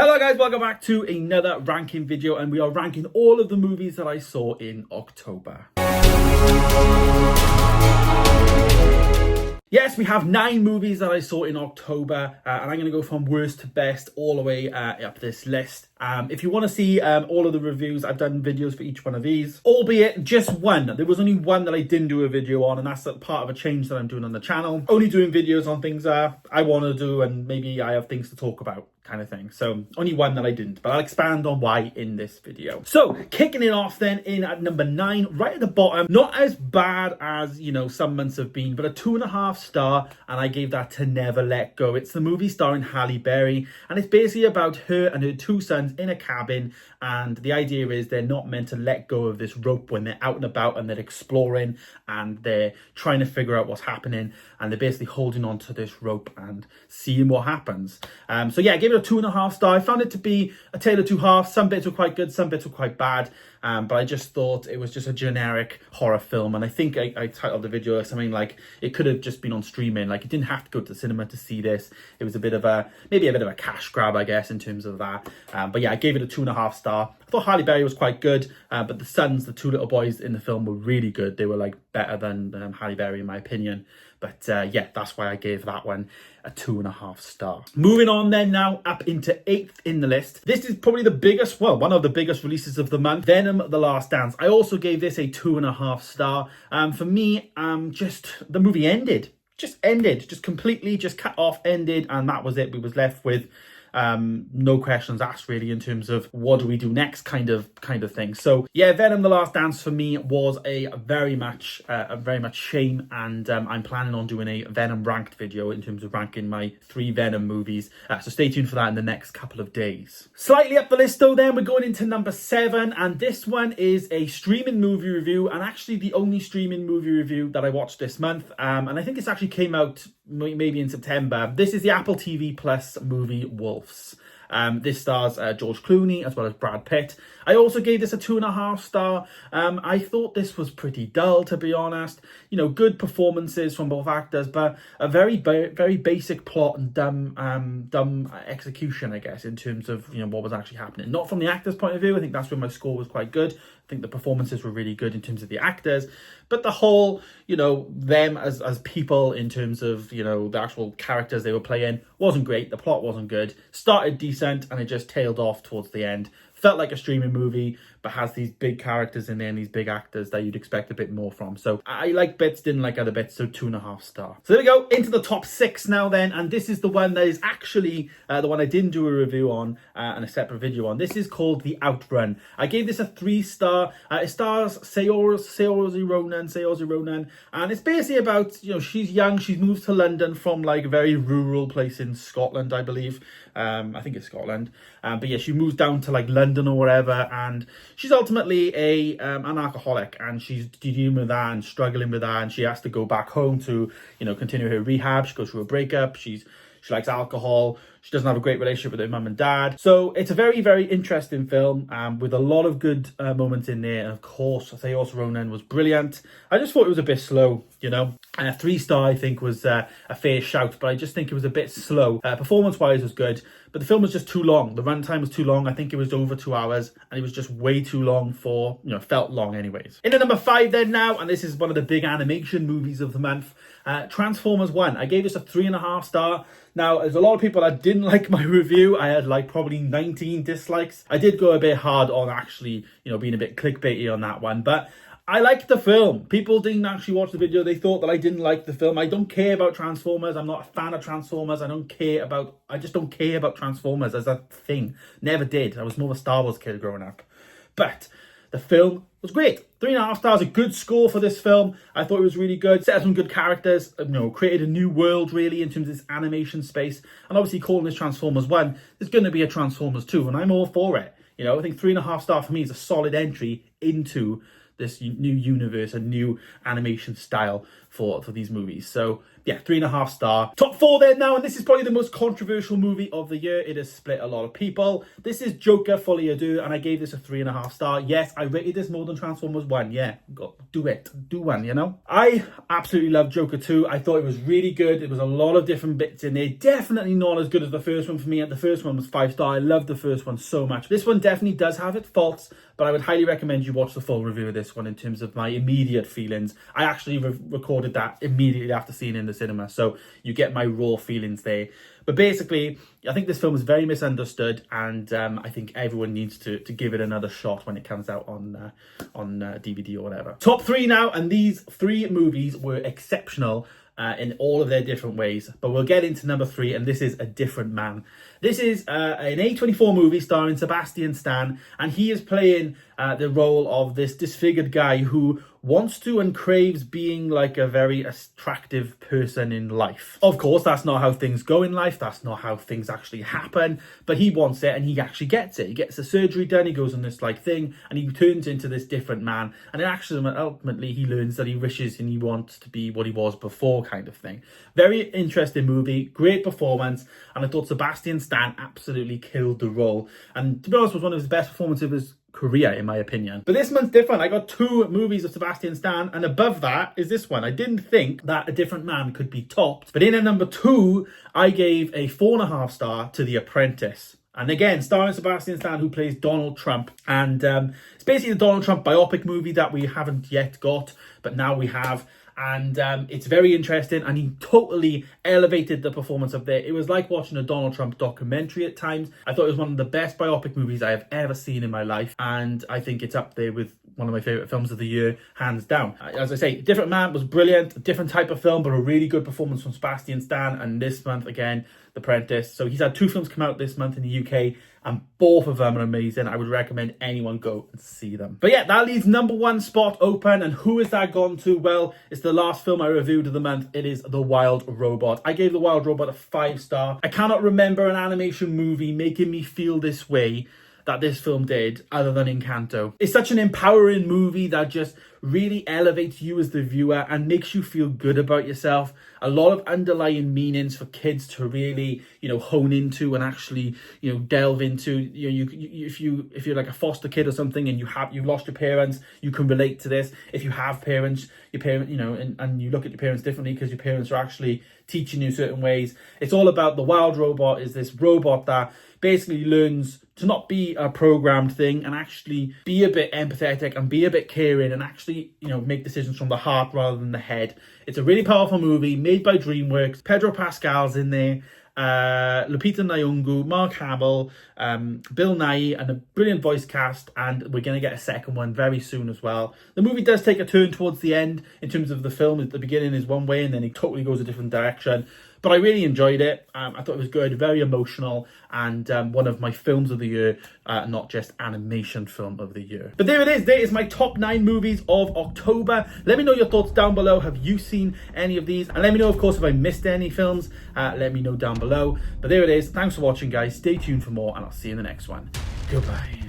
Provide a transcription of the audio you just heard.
Hello guys, welcome back to another ranking video, and we are ranking all of the movies that I saw in October. Yes, we have 9 movies that I saw in October, and I'm going to go from worst to best all the way up this list. If you want to see all of the reviews, I've done videos for each one of these, albeit just one. There was only one that I didn't do a video on, and that's part of a change that I'm doing on the channel. Only doing videos on things I want to do, and maybe I have things to talk about, kind of thing. So only one that I didn't, but I'll expand on why in this video. So kicking it off then in at number 9, right at the bottom, not as bad as, you know, some months have been, but a 2.5 star, and I gave that to Never Let Go. It's the movie starring Halle Berry, and it's basically about her and her 2 sons in a cabin, and the idea is they're not meant to let go of this rope when they're out and about and they're exploring and they're trying to figure out what's happening, and they're basically holding on to this rope and seeing what happens. So yeah, I gave it a 2.5 star. I found it to be a tale of two halves. Some bits were quite good, some bits were quite bad, but I just thought it was just a generic horror film, and I think I titled the video something like it could have just been on streaming. Like, you didn't have to go to the cinema to see this. It was maybe a bit of a cash grab, I guess, in terms of that. But yeah, I gave it a 2.5 star. I thought Halle Berry was quite good, but the sons, the 2 little boys in the film, were really good. They were like better than Halle Berry in my opinion. But yeah, that's why I gave that one a 2.5 star. Moving on then now up into 8th in the list. This is probably the biggest, well, one of the biggest releases of the month, Venom: The Last Dance. I also gave this a 2.5 star. For me, just the movie ended. Just completely cut off, ended, and that was it. We was left with no questions asked really, in terms of what do we do next kind of thing. So yeah, Venom: The Last Dance for me was a very much shame, and I'm planning on doing a Venom ranked video in terms of ranking my 3 Venom movies, so stay tuned for that in the next couple of days. Slightly up the list though, then we're going into number 7, and this one is a streaming movie review, and actually the only streaming movie review that I watched this month, and I think it's actually came out maybe in September. This is the Apple TV Plus movie Wolves. This stars George Clooney as well as Brad Pitt. I also gave this a 2.5 star. I thought this was pretty dull, to be honest. You know, good performances from both actors, but a very basic plot and dumb execution, I guess, in terms of, you know, what was actually happening. Not from the actors' point of view. I think that's where my score was quite good. I think the performances were really good in terms of the actors, but the whole, you know, them as people in terms of, you know, the actual characters they were playing wasn't great. The plot wasn't good. Started decent and it just tailed off towards the end. Felt like a streaming movie, but has these big characters in there and these big actors that you'd expect a bit more from. So I like bits, didn't like other bits, so 2.5 star. So there we go, into the top 6 now then, and this is the one that is actually the one I didn't do a review on and a separate video on. This is called The Outrun. I gave this a 3 star. It stars Saoirse Ronan, and it's basically about, you know, she's young, she moves to London from like a very rural place in Scotland, I believe. I think it's Scotland. But yeah, she moves down to like London or whatever, and she's ultimately an alcoholic, and she's dealing with that and struggling with that, and she has to go back home to, you know, continue her rehab. She goes through a breakup. She likes alcohol. She doesn't have a great relationship with her mum and dad. So it's a very interesting film with a lot of good moments in there. And of course, Saoirse Ronan was brilliant. I just thought it was a bit slow, you know. 3 star I think was a fair shout, but I just think it was a bit slow. Performance-wise was good, but the film was just too long. The runtime was too long. I think it was over 2 hours, and it was just way too long for, you know, felt long anyways. In at number 5 then now, and this is one of the big animation movies of the month, Transformers 1. I gave this a 3.5 star. Now, there's a lot of people that didn't like my review. I had like probably 19 dislikes. I did go a bit hard on actually, you know, being a bit clickbaity on that one, but I liked the film. People didn't actually watch the video. They thought that I didn't like the film. I don't care about Transformers. I'm not a fan of Transformers. I just don't care about Transformers as a thing. Never did. I was more of a Star Wars kid growing up. But the film was great. 3.5 stars, a good score for this film. I thought it was really good. Set up some good characters, you know, created a new world really in terms of this animation space. And obviously calling this Transformers 1, there's going to be a Transformers 2, and I'm all for it. You know, I think 3.5 star for me is a solid entry into this new universe, a new animation style for these movies. So yeah, 3.5 star. Top 4 then now, and this is probably the most controversial movie of the year. It has split a lot of people. This is Joker Folie à Deux, and I gave this a 3.5 star. Yes, I rated this more than Transformers 1. Yeah, do one, you know? I absolutely love Joker 2. I thought it was really good. There was a lot of different bits in there. Definitely not as good as the first one for me. The first one was 5 star. I loved the first one so much. This one definitely does have its faults, but I would highly recommend you watch the full review of this one in terms of my immediate feelings. I actually recorded that immediately after seeing it in the cinema, so you get my raw feelings there. But basically, I think this film is very misunderstood, and I think everyone needs to give it another shot when it comes out on DVD or whatever. Top 3 now, and these 3 movies were exceptional in all of their different ways. But we'll get into number 3, and this is A Different Man. This is an A24 movie starring Sebastian Stan, and he is playing the role of this disfigured guy who wants to and craves being like a very attractive person in life. Of course, that's not how things go in life. That's not how things actually happen. But he wants it, and he actually gets it. He gets the surgery done. He goes on this like thing, and he turns into this different man. And ultimately, he learns that he wishes and he wants to be what he was before, kind of thing. Very interesting movie. Great performance. And I thought Sebastian Stan absolutely killed the role. And to be honest, was one of his best performances of his career, in my opinion. But this month's different. I got 2 movies of Sebastian Stan, and above that is this one. I didn't think that A Different Man could be topped, but in at number 2, I gave a 4.5 star to The Apprentice. And again, starring Sebastian Stan, who plays Donald Trump. And it's basically the Donald Trump biopic movie that we haven't yet got, but now we have. And it's very interesting, and he totally elevated the performance of there. It was like watching a Donald Trump documentary at times. I thought it was one of the best biopic movies I have ever seen in my life, and I think it's up there with one of my favourite films of the year, hands down. As I say, Different Man was brilliant, a different type of film, but a really good performance from Sebastian Stan. And this month, again, The Apprentice. So he's had 2 films come out this month in the UK, and both of them are amazing. I would recommend anyone go and see them. But yeah, that leaves number 1 spot open. And who has that gone to? Well, it's the last film I reviewed of the month. It is The Wild Robot. I gave The Wild Robot a 5 star. I cannot remember an animation movie making me feel this way that this film did, other than Encanto. It's such an empowering movie that just really elevates you as the viewer and makes you feel good about yourself. A lot of underlying meanings for kids to really, hone into and actually, delve into. If you're like a foster kid or something and you've lost your parents, you can relate to this. If you have parents, and you look at your parents differently because your parents are actually teaching you certain ways. It's all about The Wild Robot. Is this robot that basically learns to not be a programmed thing and actually be a bit empathetic and be a bit caring and actually, make decisions from the heart rather than the head. It's a really powerful movie made by DreamWorks. Pedro Pascal's in there. Lupita Nyong'o, Mark Hamill, Bill Nighy, and a brilliant voice cast, and we're going to get a second one very soon as well. The movie does take a turn towards the end in terms of the film. At the beginning is one way and then it totally goes a different direction. But I really enjoyed it. I thought it was good, very emotional, and one of my films of the year, not just animation film of the year. But there it is. There is my top 9 movies of October. Let me know your thoughts down below. Have you seen any of these? And let me know, of course, if I missed any films. Let me know down below. But there it is. Thanks for watching, guys. Stay tuned for more, and I'll see you in the next one. Goodbye.